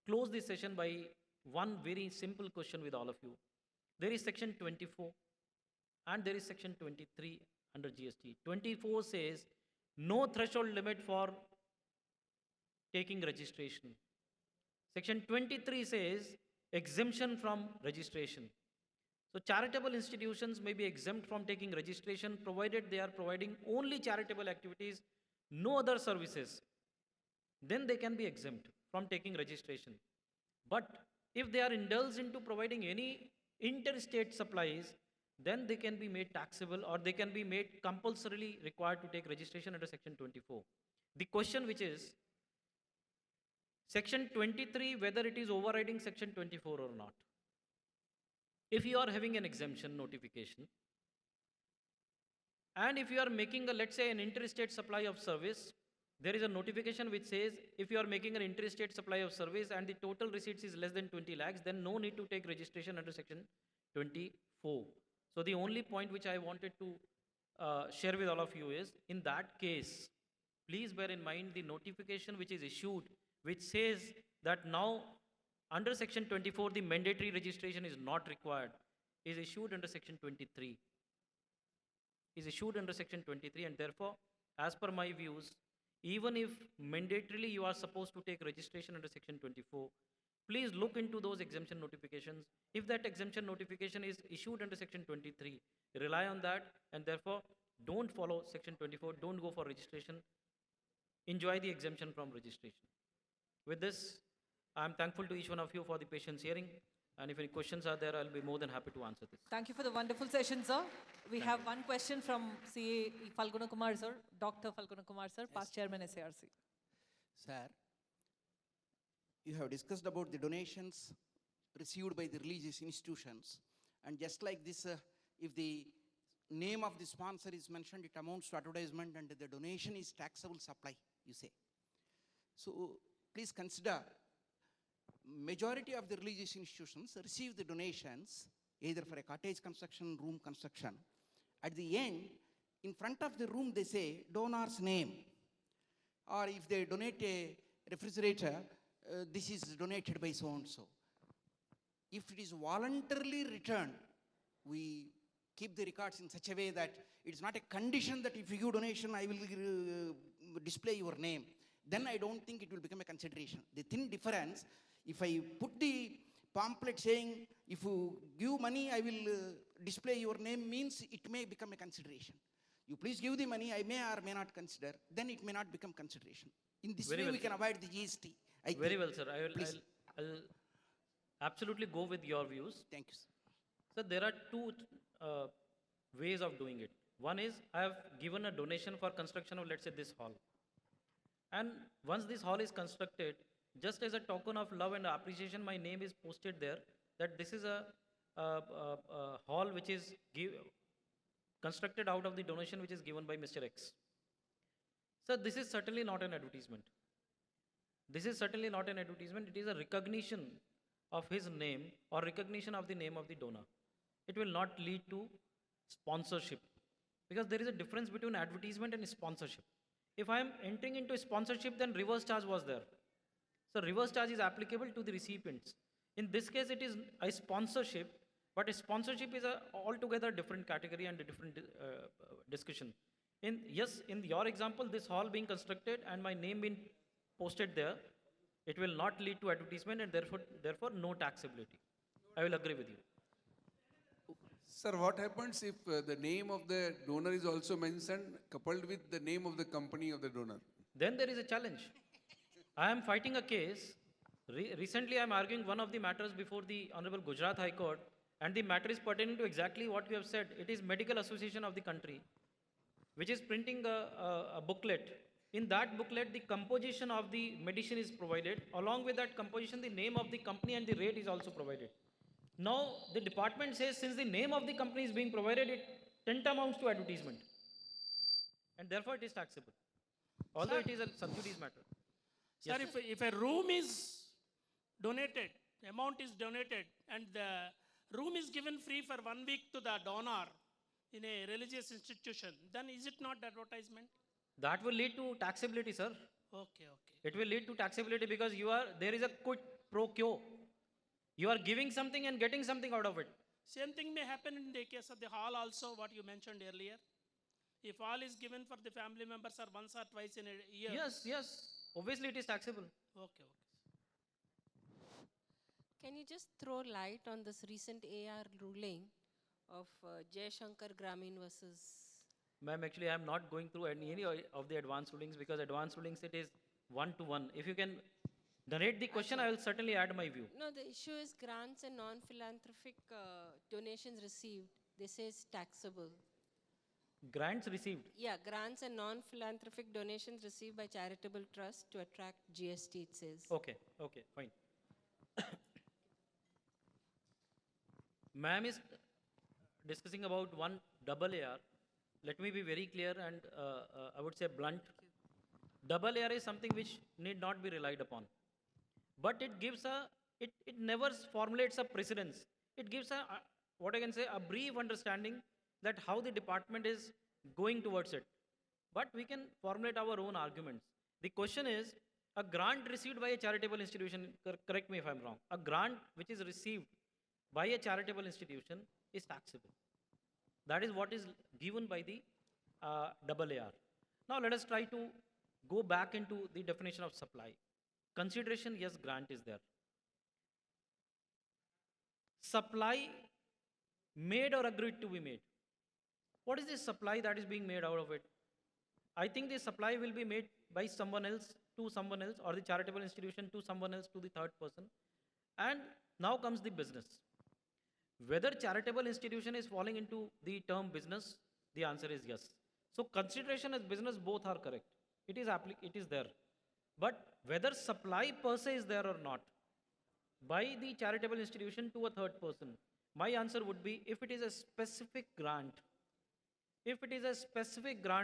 close this session by one very simple question with all of you. There is section 24 and there is section 23 under GST. 24 says no threshold limit for taking registration. Section 23 says exemption from registration. So charitable institutions may be exempt from taking registration provided they are providing only charitable activities, no other services. Then they can be exempt from taking registration. But if they are indulged into providing any interstate supplies, then they can be made taxable or they can be made compulsorily required to take registration under section 24. The question which is, Section 23, whether it is overriding Section 24 or not. If you are having an exemption notification, and if you are making a, let's say, an interstate supply of service, there is a notification which says if you are making an interstate supply of service and the total receipts is less than 20 lakhs, then no need to take registration under Section 24. So the only point which I wanted to share with all of you is, in that case, please bear in mind the notification which is issued, which says that now under Section 24, the mandatory registration is not required, is issued under Section 23. Is issued under Section 23, and therefore, as per my views, even if mandatorily you are supposed to take registration under Section 24, please look into those exemption notifications. If that exemption notification is issued under Section 23, rely on that, and therefore don't follow Section 24, don't go for registration, enjoy the exemption from registration. With this, I am thankful to each one of you for the patience hearing, and if any questions are there, I'll be more than happy to answer this. Thank you for the wonderful session, sir. We have one question from CA Falguna Kumar, sir. Dr. Falguna Kumar, sir, past chairman SARC. Sir, you have discussed about the donations received by the religious institutions, and just like this, if the name of the sponsor is mentioned, it amounts to advertisement, and the donation is taxable supply, you say. So please consider, majority of the religious institutions receive the donations either for a cottage construction, room construction. At the end, in front of the room, they say donor's name. Or if they donate a refrigerator, this is donated by so-and-so. If it is voluntarily returned, we keep the records in such a way that it's not a condition that if you give donation, I will display your name. Then I don't think it will become a consideration. The thin difference, if I put the pamphlet saying, if you give money, I will display your name, means it may become a consideration. You please give the money, I may or may not consider, then it may not become consideration. In this Very way, well, we can sir. avoid the GST. Very well, sir. Please. I'll absolutely go with your views. Thank you, sir. So there are two ways of doing it. One is I have given a donation for construction of, let's say, this hall. And once this hall is constructed, just as a token of love and appreciation, my name is posted there that this is a hall which is constructed out of the donation which is given by Mr. X. So this is certainly not an advertisement. This is certainly not an advertisement. It is a recognition of his name or recognition of the name of the donor. It will not lead to sponsorship, because there is a difference between advertisement and sponsorship. If I am entering into sponsorship, then reverse charge was there. So reverse charge is applicable to the recipients. In this case, it is a sponsorship, but a sponsorship is a altogether different category and a different discussion. In your example, this hall being constructed and my name being posted there, it will not lead to advertisement, and therefore no taxability. I will agree with you. Sir, what happens if the name of the donor is also mentioned coupled with the name of the company of the donor? Then there is a challenge. I am fighting a case. Recently, I am arguing one of the matters before the Honorable Gujarat High Court, and the matter is pertaining to exactly what you have said. It is Medical Association of the country, which is printing a booklet. In that booklet, the composition of the medicine is provided. Along with that composition, the name of the company and the rate is also provided. Now, the department says since the name of the company is being provided, it tantamounts to advertisement. And therefore, it is taxable. Although it is a sub judice matter. Sir, Yes, if a room is donated, amount is donated, and the room is given free for 1 week to the donor in a religious institution, then is it not advertisement? that will lead to taxability, sir. Okay. It will lead to taxability because there is a quid pro quo. You are giving something and getting something out of it. Same thing may happen in the case of the hall also, what you mentioned earlier. If hall is given for the family members or once or twice in a year. Yes. Obviously, it is taxable. Okay. Can you just throw light on this recent AR ruling of Jai Shankar Gramin versus... Ma'am, actually, I am not going through any of the advanced rulings because advanced rulings, it is one-to-one. If you can narrate the question, I will certainly add my view. No, the issue is grants and non-philanthropic donations received. They say it's taxable. Grants received. Yeah, grants and non-philanthropic donations received by charitable trusts to attract GST, it says. Okay, okay, fine. Ma'am is discussing about one double AR. Let me be very clear and I would say blunt. Double AR is something which need not be relied upon. But it gives it never formulates a precedence. It gives what I can say, a brief understanding that how the department is going towards it. But we can formulate our own arguments. The question is, a grant received by a charitable institution, correct me if I'm wrong, a grant which is received by a charitable institution is taxable. That is what is given by the double AR. Now let us try to go back into the definition of supply. Consideration, yes, grant is there. Supply made or agreed to be made. What is the supply that is being made out of it? I think the supply will be made by someone else to someone else, or the charitable institution to someone else to the third person. And now comes the business. Whether charitable institution is falling into the term business, the answer is yes. So consideration as business, both are correct. It is there. But whether supply per se is there or not, by the charitable institution to a third person, my answer would be, if it is a specific grant,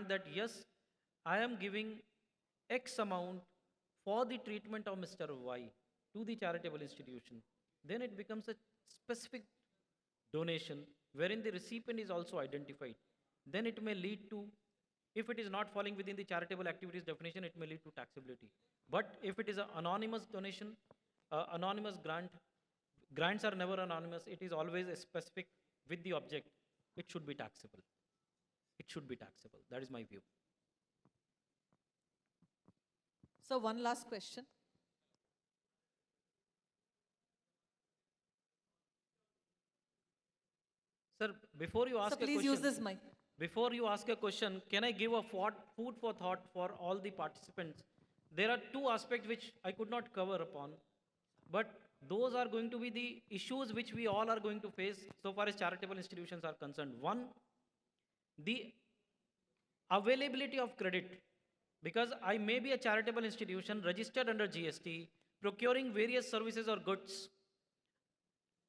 that yes, I am giving X amount for the treatment of Mr. Y to the charitable institution, then it becomes a specific donation wherein the recipient is also identified. Then it may lead to, if it is not falling within the charitable activities definition, it may lead to taxability. But if it is an anonymous donation, anonymous grant, grants are never anonymous, it is always a specific with the object, it should be taxable. It should be taxable. That is my view. So one last question. Sir, before you ask So a please question, use this mic. before you ask a question, can I give a food for thought for all the participants? There are two aspects which I could not cover upon, but those are going to be the issues which we all are going to face so far as charitable institutions are concerned. One, the availability of credit, because I may be a charitable institution registered under GST, procuring various services or goods,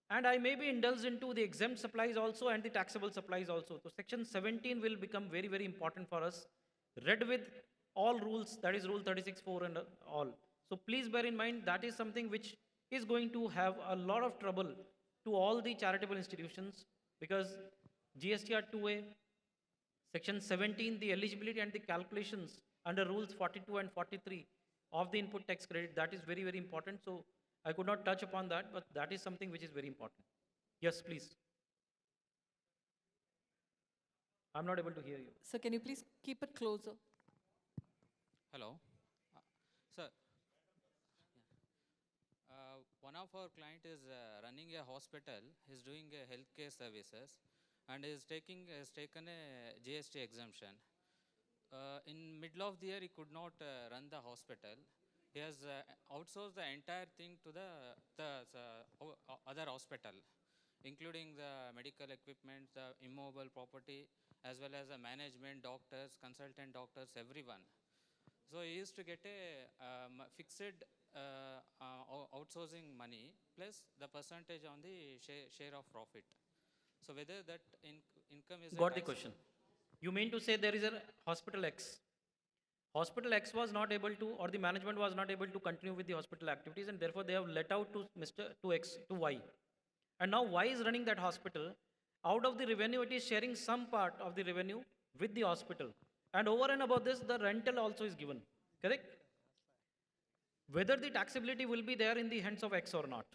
and I may be indulged into the exempt supplies also and the taxable supplies also. So section 17 will become very, very important for us, read with all rules, that is rule 36.4 and all. So please bear in mind that is something which is going to have a lot of trouble to all the charitable institutions, because GSTR 2A, section 17, the eligibility and the calculations under rules 42 and 43 of the input tax credit, that is very, very important. So I could not touch upon that, but that is something which is very important. Yes, please. I'm not able to hear you. So can you please keep it closer? Hello. Sir, one of our client is running a hospital. He's doing healthcare services and is taken a GST exemption. In middle of the year, he could not run the hospital. He has outsourced the entire thing to the other hospital, including the medical equipment, the immobile property, as well as the management, doctors, consultant doctors, everyone. So he used to get a fixed outsourcing money plus the percentage on the share of profit. So whether that income is Got the question. You mean to say there is a hospital X. Hospital X was not able to, or the management was not able to continue with the hospital activities, and therefore they have let out to to Y. And now Y is running that hospital. Out of the revenue, it is sharing some part of the revenue with the hospital. And over and above this, the rental also is given. Correct? Whether the taxability will be there in the hands of X or not.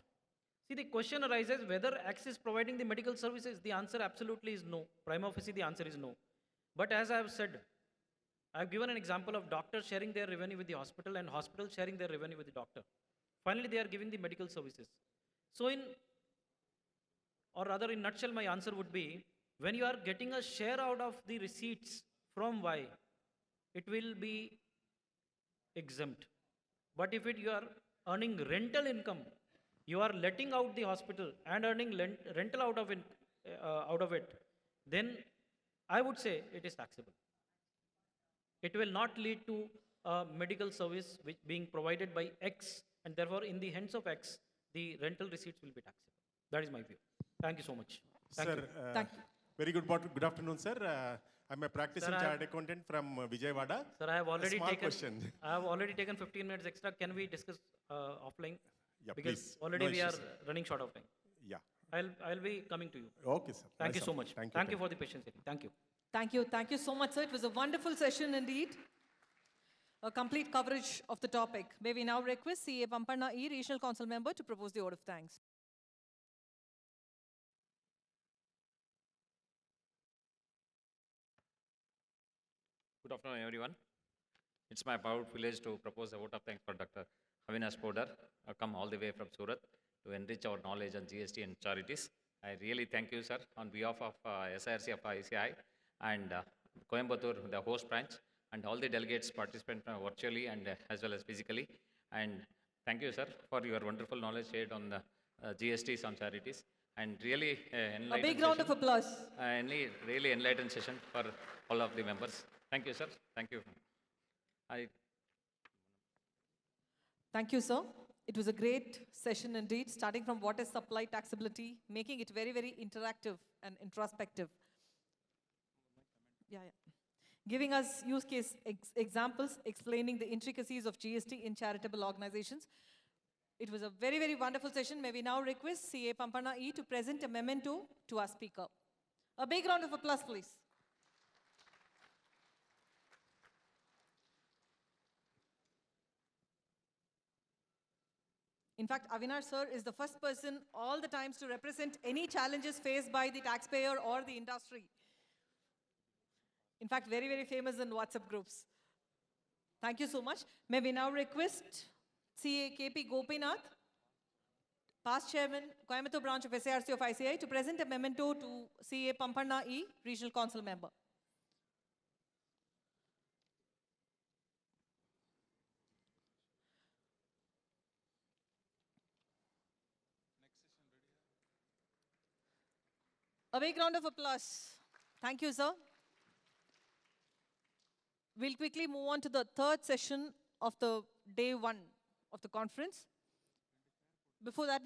See, the question arises whether X is providing the medical services. The answer absolutely is no. Prima facie, the answer is no. But as I have said, I have given an example of doctors sharing their revenue with the hospital and hospitals sharing their revenue with the doctor. Finally, they are giving the medical services. So or rather in nutshell, my answer would be, when you are getting a share out of the receipts from Y, it will be exempt. But if you are earning rental income, you are letting out the hospital and earning rental out of it, then I would say it is taxable. It will not lead to a medical service which being provided by X, and therefore in the hands of X, the rental receipts will be taxable. That is my view. Thank you so much. Thank Sir, you. Thank you. very good afternoon, sir. I'm a practicing Sir, chartered accountant from Vijayawada. Sir, I have already a small taken. question. I have already taken 15 minutes extra. Can we discuss offline? Yeah, Because please. already No we are issues. running short of time. Yeah. I'll be coming to you. Okay, sir. Thank Nice you so of much. Thank you. Thank you for the patience. Thank you. Thank you. Thank you so much, sir. It was a wonderful session indeed. A complete coverage of the topic. May we now request CA Pampanna E, Regional Council Member, to propose the vote of thanks. Good afternoon, everyone. It's my proud privilege to propose a vote of thanks for Dr. Avinash Podar, come all the way from Surat to enrich our knowledge on GST and charities. I really thank you, sir, on behalf of SIRC of ICI and Coimbatore, the host branch, and all the delegates participant virtually and as well as physically. And thank you, sir, for your wonderful knowledge shared on the GSTs on charities. And really A big round of applause. Really enlightened session for all of the members. Thank you, sir. Thank you. Thank you, sir. It was a great session indeed, starting from what is supply taxability, making it very, very interactive and introspective. Yeah. Giving us use case examples, explaining the intricacies of GST in charitable organizations. It was a very, very wonderful session. May we now request CA Pampanna E to present a memento to our speaker. A big round of applause, please. In fact, Avinash sir is the first person all the times to represent any challenges faced by the taxpayer or the industry. In fact, very, very famous in WhatsApp groups. Thank you so much. May we now request CA KP Gopinath, past chairman, Coimbatore branch of SIRC of ICI, to present a memento to CA Pampanna E, regional council member. A big round of applause. Thank you, sir. We'll quickly move on to the third session of the day one of the conference. Before that,